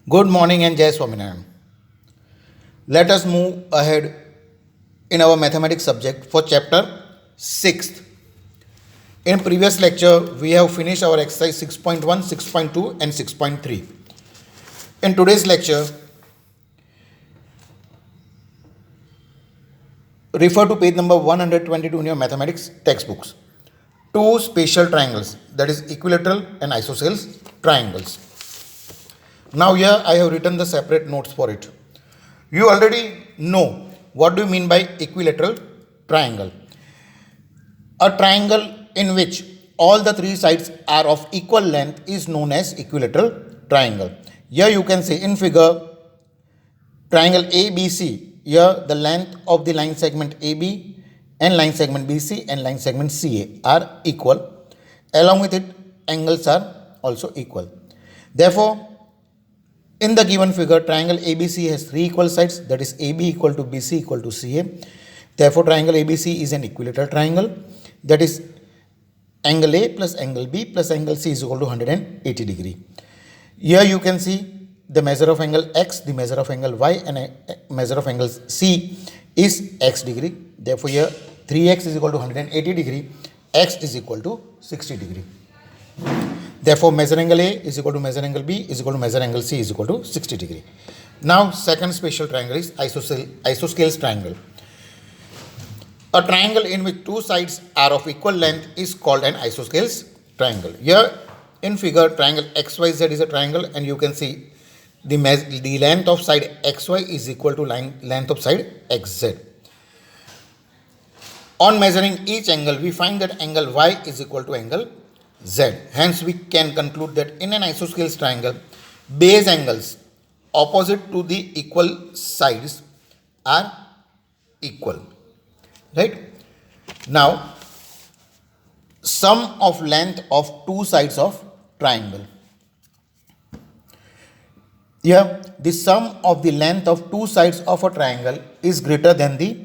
Good morning and Jai Swaminarayan. Let us move ahead in our mathematics subject for chapter 6th. In previous lecture, we have finished our exercise 6.1, 6.2 and 6.3. In today's lecture, refer to page number 122 in your mathematics textbooks. Two spatial triangles, that is equilateral and isosceles triangles. Now here I have written the separate notes for it. You already know what do you mean by equilateral triangle. A triangle in which all the three sides are of equal length is known as equilateral triangle. Here you can see in figure triangle ABC. Here the length of the line segment AB and line segment BC and line segment CA are equal. Along with it, angles are also equal. Therefore, in the given figure, triangle ABC has three equal sides, that is AB equal to BC equal to CA. Therefore, triangle ABC is an equilateral triangle, that is angle A plus angle B plus angle C is equal to 180 degree. Here you can see the measure of angle X, the measure of angle Y and a measure of angle C is X degree. Therefore, here 3X is equal to 180 degree, X is equal to 60 degree. Therefore, measure angle A is equal to measure angle B is equal to measure angle C is equal to 60 degree. Now, second spatial triangle is isosceles triangle. A triangle in which two sides are of equal length is called an isosceles triangle. Here in figure, triangle XYZ is a triangle and you can see the length of side XY is equal to length of side XZ. On measuring each angle, we find that angle Y is equal to angle Z. Hence, we can conclude that in an isosceles triangle, base angles opposite to the equal sides are equal. Right? Now, sum of length of two sides of triangle. Here, the sum of the length of two sides of a triangle is greater than the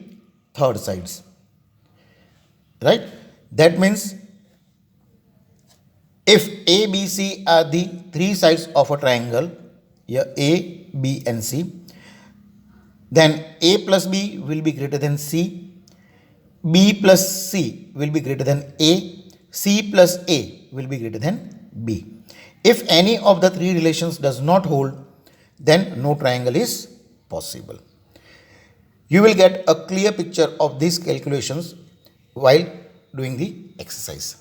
third sides. Right? That means if A, B, C are the three sides of a triangle, here A, B and C, then A plus B will be greater than C, B plus C will be greater than A, C plus A will be greater than B. If any of the three relations does not hold, then no triangle is possible. You will get a clear picture of these calculations while doing the exercise.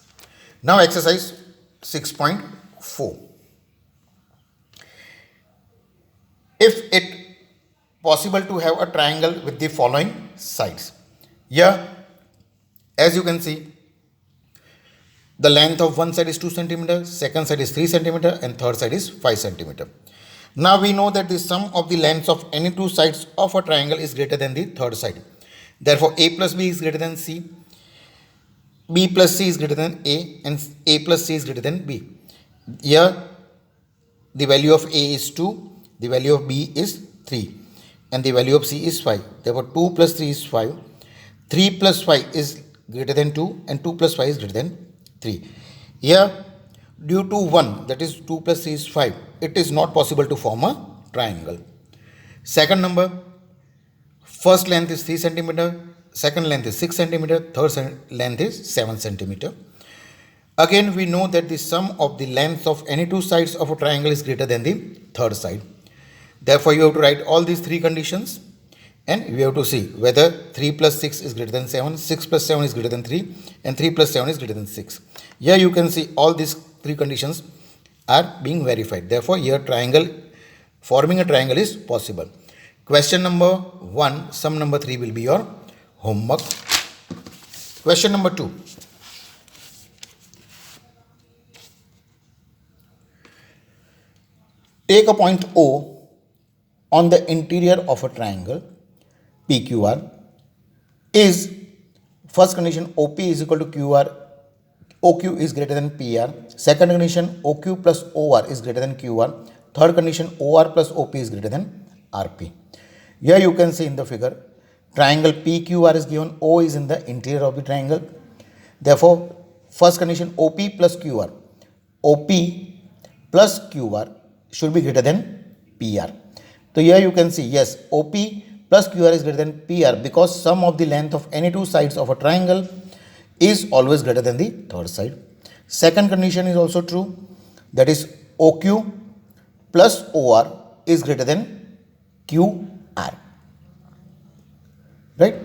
Now exercise 6.4. If it possible to have a triangle with the following sides. Here, as you can see, the length of one side is 2 cm, second side is 3 cm and third side is 5 cm. Now we know that the sum of the lengths of any two sides of a triangle is greater than the third side. Therefore, A plus B is greater than C, B plus C is greater than A and A plus C is greater than B. Here the value of A is 2, the value of B is 3 and the value of C is 5. Therefore 2 plus 3 is 5, 3 plus 5 is greater than 2 and 2 plus 5 is greater than 3. Here due to 1, that is 2 plus 3 is 5, it is not possible to form a triangle. Second number, first length is 3 cm, second length is 6 cm, third length is 7 cm. Again, we know that the sum of the lengths of any two sides of a triangle is greater than the third side. Therefore, you have to write all these three conditions and we have to see whether 3 plus 6 is greater than 7, 6 plus 7 is greater than 3 and 3 plus 7 is greater than 6. Here you can see all these three conditions are being verified. Therefore, here forming a triangle is possible. Question number 1, sum number 3 will be your homework. Question number 2. Take a point O on the interior of a triangle PQR. Is first condition OP is equal to QR, OQ is greater than PR. Second condition OQ plus OR is greater than QR. Third condition OR plus OP is greater than RP. Here you can see in the figure triangle PQR is given, O is in the interior of the triangle. Therefore, first condition OP plus QR, OP plus QR should be greater than PR. So here you can see, yes, OP plus QR is greater than PR because sum of the length of any two sides of a triangle is always greater than the third side. Second condition is also true, that is OQ plus OR is greater than QR. Right?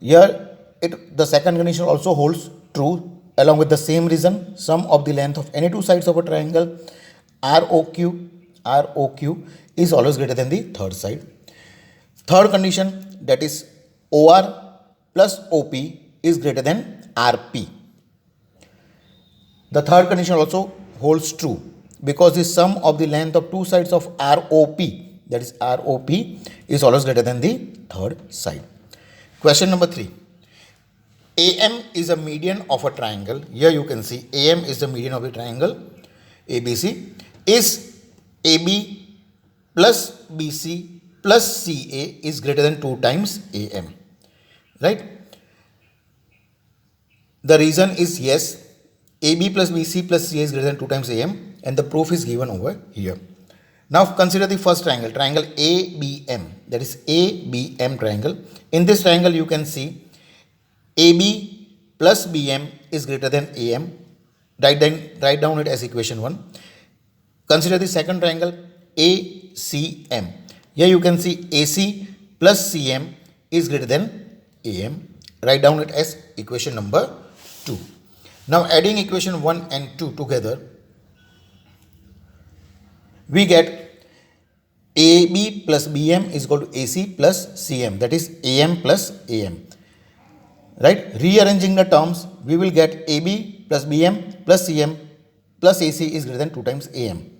Here the second condition also holds true along with the same reason. Sum of the length of any two sides of a triangle ROQ is always greater than the third side. Third condition, that is OR plus OP is greater than RP. The third condition also holds true because the sum of the length of two sides of ROP, that is ROP, is always greater than the third side. Question number 3. AM is a median of a triangle. Here you can see AM is the median of a triangle ABC. Is AB plus BC plus CA is greater than 2 times AM. Right? The reason is yes, AB plus BC plus CA is greater than 2 times AM, and the proof is given over here. Now consider the first triangle, triangle ABM, that is ABM triangle. In this triangle you can see AB plus BM is greater than AM. Write down it as equation 1. Consider the second triangle ACM. Here you can see AC plus CM is greater than AM. Write down it as equation number 2. Now adding equation 1 and 2 together, we get AB plus BM is equal to AC plus CM, that is AM plus AM. Right? Rearranging the terms, we will get AB plus BM plus CM plus AC is greater than 2 times AM.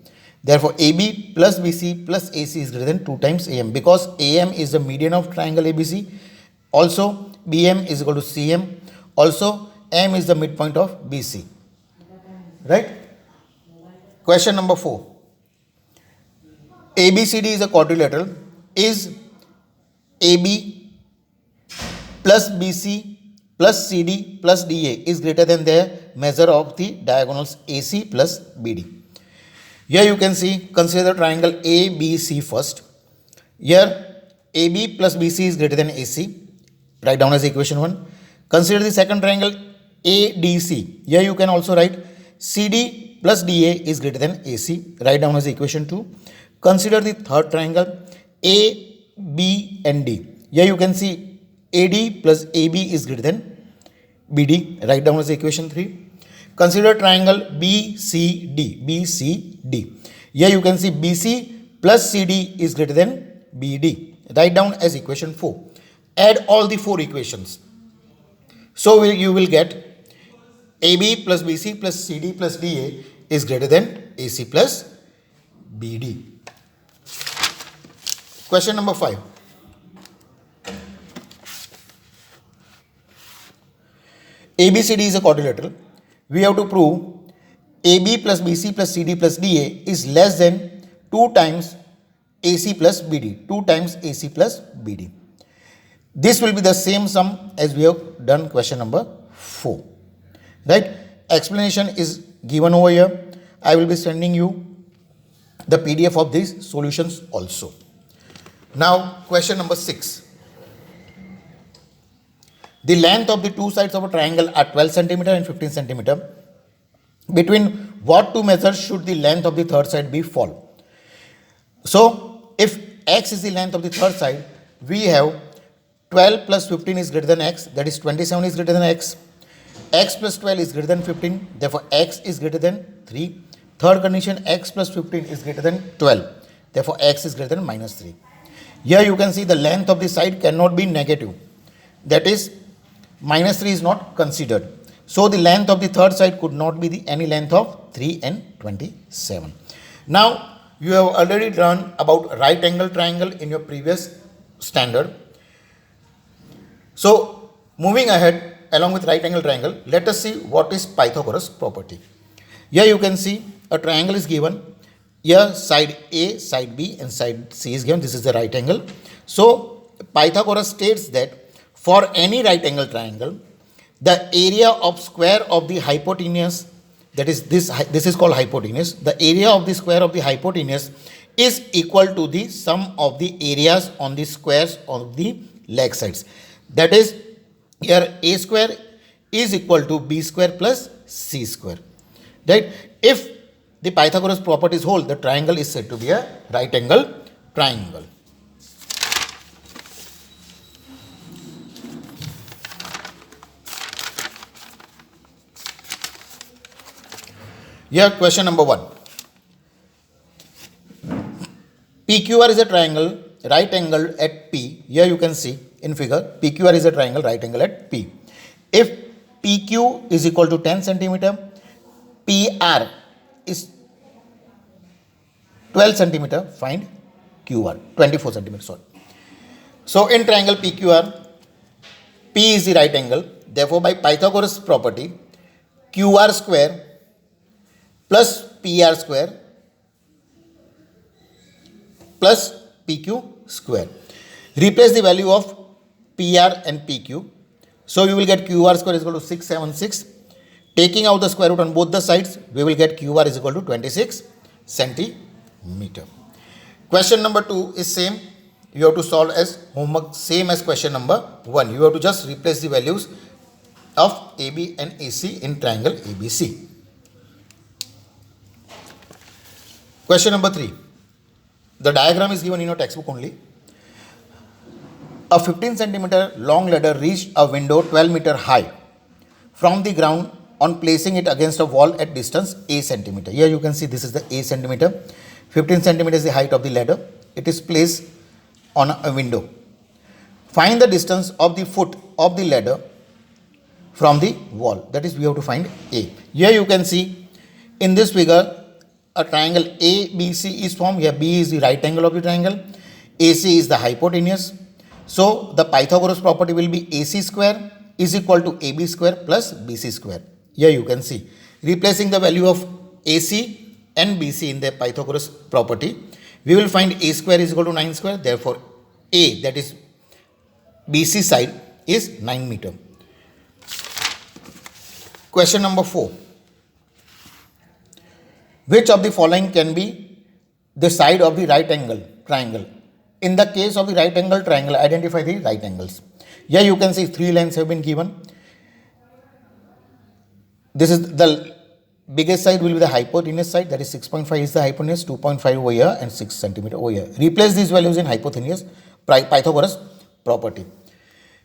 Therefore, AB plus BC plus AC is greater than 2 times AM because AM is the median of triangle ABC. Also, BM is equal to CM. Also, M is the midpoint of BC. Right? Question number 4. ABCD is a quadrilateral. Is AB plus BC plus CD plus DA is greater than their measure of the diagonals AC plus BD. Here you can see, consider the triangle ABC first. Here AB plus BC is greater than AC. Write down as equation 1. Consider the second triangle ADC. Here you can also write CD plus DA is greater than AC. Write down as equation 2. Consider the third triangle ABND. Here you can see AD plus AB is greater than BD. Write down as equation 3. Consider triangle BCD. Here you can see BC plus CD is greater than BD. Write down as equation 4. Add all the 4 equations. So you will get AB plus BC plus CD plus DA is greater than AC plus BD. Question number 5. ABCD is a quadrilateral. We have to prove AB plus BC plus CD plus DA is less than 2 times AC plus BD. 2 times AC plus BD. This will be the same sum as we have done question number 4. Right? Explanation is given over here. I will be sending you the PDF of these solutions also. Now question number 6. The length of the two sides of a triangle are 12 centimeter and 15 centimeter. Between what two measures should the length of the third side be fall? So, if x is the length of the third side, we have 12 plus 15 is greater than x, that is 27 is greater than x. X plus 12 is greater than 15, therefore x is greater than 3. Third condition, x plus 15 is greater than 12, therefore x is greater than minus 3. Here you can see the length of the side cannot be negative, that is minus 3 is not considered. So the length of the third side could not be any length of 3 and 27. Now you have already learned about right angle triangle in your previous standard. So moving ahead along with right angle triangle, let us see what is Pythagoras property. Here you can see a triangle is given. Here side A, side B and side C is given. This is the right angle. So Pythagoras states that for any right angle triangle, the area of square of the hypotenuse, that is this is called hypotenuse. The area of the square of the hypotenuse is equal to the sum of the areas on the squares of the leg sides. That is, here a square is equal to b square plus c square. Right? If the Pythagoras properties hold, the triangle is said to be a right angle triangle. Here, question number 1. PQR is a triangle right angled at P. Here you can see in figure, PQR is a triangle right angle at P. If PQ is equal to 10 centimeter, PR is 12 centimeter, find QR, 24 centimeter, sorry. So in triangle PQR, P is the right angle. Therefore, by Pythagoras property, QR square plus PR square plus PQ square. Replace the value of PR and PQ. So you will get QR square is equal to 676. Taking out the square root on both the sides, we will get QR is equal to 26 centimeter. Question number 2 is same. You have to solve as homework, same as question number 1. You have to just replace the values of AB and AC in triangle ABC. Question number 3. The diagram is given in your textbook only. A 15 centimeter long ladder reached a window 12 meter high from the ground on placing it against a wall at distance a centimeter. Here you can see this is the a centimeter. 15 centimeter is the height of the ladder. It is placed on a window. Find the distance of the foot of the ladder from the wall. That is, we have to find A. Here you can see in this figure a triangle ABC is formed. Here B is the right angle of the triangle. AC is the hypotenuse. So the Pythagoras property will be AC square is equal to AB square plus BC square. Here you can see. Replacing the value of AC and BC in the Pythagoras property, we will find A square is equal to 9 square. Therefore, A, that is BC side, is 9 meter. Question number 4. Which of the following can be the side of the right angle triangle? In the case of the right angle triangle, identify the right angles. Here you can see 3 lines have been given. This is the biggest side will be the hypotenuse side, that is 6.5 is the hypotenuse, 2.5 over here and 6 centimeter over here. Replace these values in hypotenuse, Pythagoras property.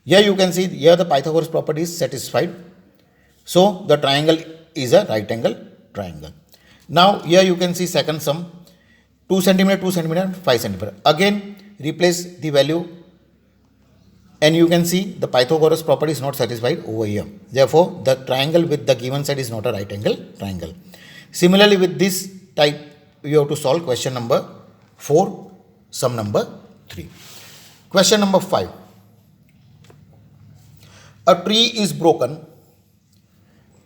Here you can see, here the Pythagoras property is satisfied. So the triangle is a right angle triangle. Now here you can see second sum, 2 centimeter, 2 centimeter, 5 centimeter. Again replace the value and you can see the Pythagoras property is not satisfied over here. Therefore, the triangle with the given side is not a right angle triangle. Similarly, with this type, you have to solve question number 4, sum number 3. Question number 5. A tree is broken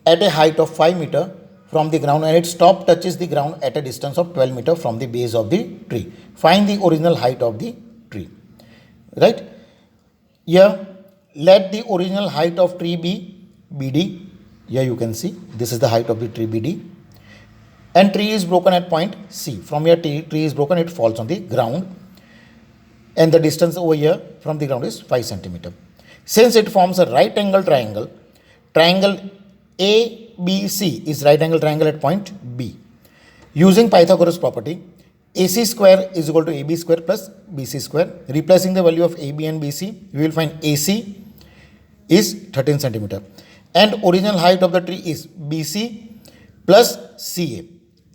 at a height of 5 meter from the ground and its top touches the ground at a distance of 12 meter from the base of the tree. Find the original height of the tree. Right? Here, let the original height of tree be BD. Here you can see, this is the height of the tree BD. And tree is broken at point C. From here, tree is broken, it falls on the ground. And the distance over here from the ground is 5 centimeter. Since it forms a right angle triangle, triangle ABC is right angle triangle at point B. Using Pythagoras property, AC square is equal to AB square plus BC square. Replacing the value of AB and BC, we will find AC is 13 centimeter. And original height of the tree is BC plus CA.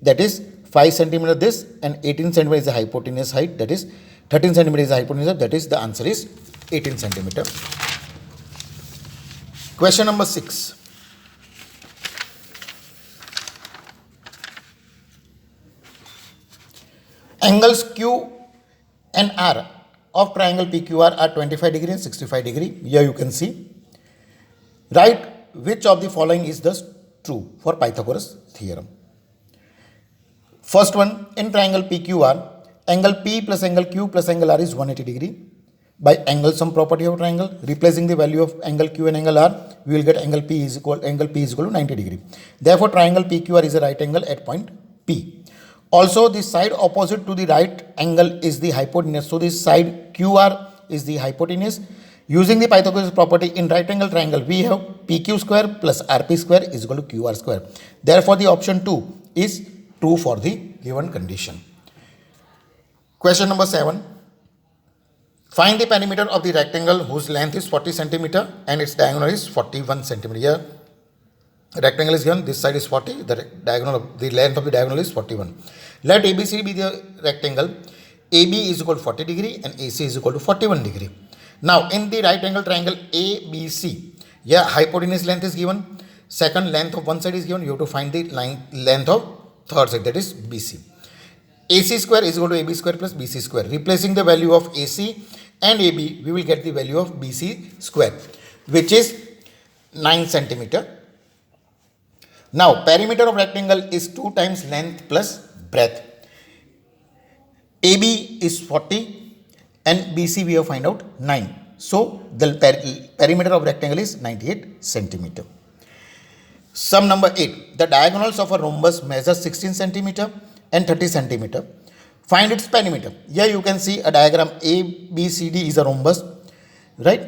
That is 5 centimeter this and 18 centimeter is the hypotenuse height. That is 13 centimeter is the hypotenuse. That is the answer is 18 centimeter. Question number 6. Angles Q and R of triangle PQR are 25 degree and 65 degree. Here you can see. Write which of the following is thus true for Pythagoras theorem. First one, in triangle PQR, angle P plus angle Q plus angle R is 180 degree. By angle sum property of triangle, replacing the value of angle Q and angle R, we will get angle P is equal to 90 degree. Therefore, triangle PQR is a right angle at point P. Also, the side opposite to the right angle is the hypotenuse. So, this side QR is the hypotenuse. Using the Pythagoras property in right angle triangle, we have PQ square plus RP square is equal to QR square. Therefore, the option 2 is true for the given condition. Question number 7. Find the perimeter of the rectangle whose length is 40 centimeter and its diagonal is 41 centimeter. Here, rectangle is given, this side is 40, the length of the diagonal is 41. Let ABC be the rectangle. AB is equal to 40 degree and AC is equal to 41 degree. Now, in the right angle triangle ABC, yeah, hypotenuse length is given. Second, length of one side is given. You have to find the length of third side, that is BC. AC square is equal to AB square plus BC square. Replacing the value of AC and AB, we will get the value of BC square, which is 9 centimeter. Now, perimeter of rectangle is 2 times length plus breadth. AB is 40 and BC we have find out 9. So, the perimeter of rectangle is 98 centimeter. Sum number 8. The diagonals of a rhombus measure 16 centimeter and 30 centimeter. Find its perimeter. Here you can see a diagram ABCD is a rhombus, right?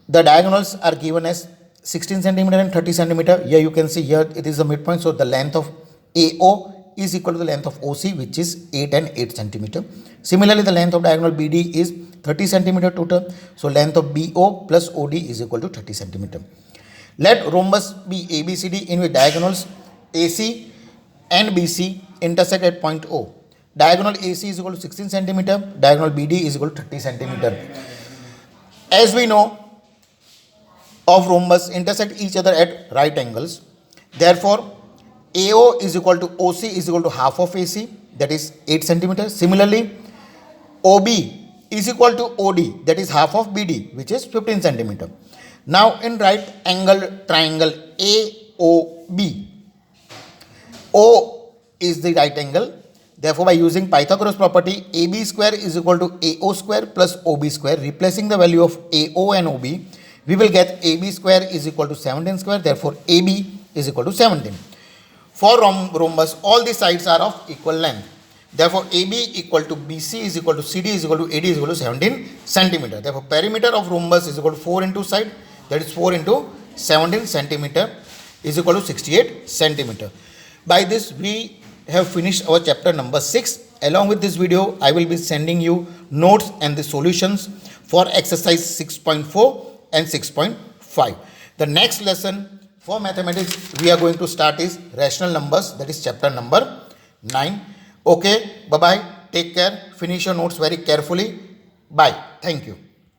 The diagonals are given as 16 centimeter and 30 centimeter. Here you can see here it is a midpoint. So, the length of AO is equal to the length of OC, which is 8 and 8 centimeter. Similarly, the length of diagonal BD is 30 centimeter total. So, length of BO plus OD is equal to 30 centimeter. Let rhombus be ABCD in which diagonals AC and BC intersect at point O. Diagonal AC is equal to 16 centimeter. Diagonal BD is equal to 30 centimeter. As we know, of rhombus intersect each other at right angles. Therefore, AO is equal to OC is equal to half of AC, that is 8 centimeter. Similarly, OB is equal to OD, that is half of BD, which is 15 centimeter. Now, in right angle triangle AOB, O is the right angle. Therefore, by using Pythagoras property, AB square is equal to AO square plus OB square. Replacing the value of AO and OB, we will get AB square is equal to 17 square. Therefore, AB is equal to 17. For rhombus, all the sides are of equal length. Therefore, AB equal to BC is equal to CD is equal to AD is equal to 17 centimeter. Therefore, perimeter of rhombus is equal to 4 into side, that is 4 into 17 centimeter is equal to 68 centimeter. By this, we have finished our chapter number 6. Along with this video, I will be sending you notes and the solutions for exercise 6.4 and 6.5. The next lesson for mathematics we are going to start is rational numbers, that is chapter number 9. Okay, bye-bye, take care, finish your notes very carefully. Bye, thank you.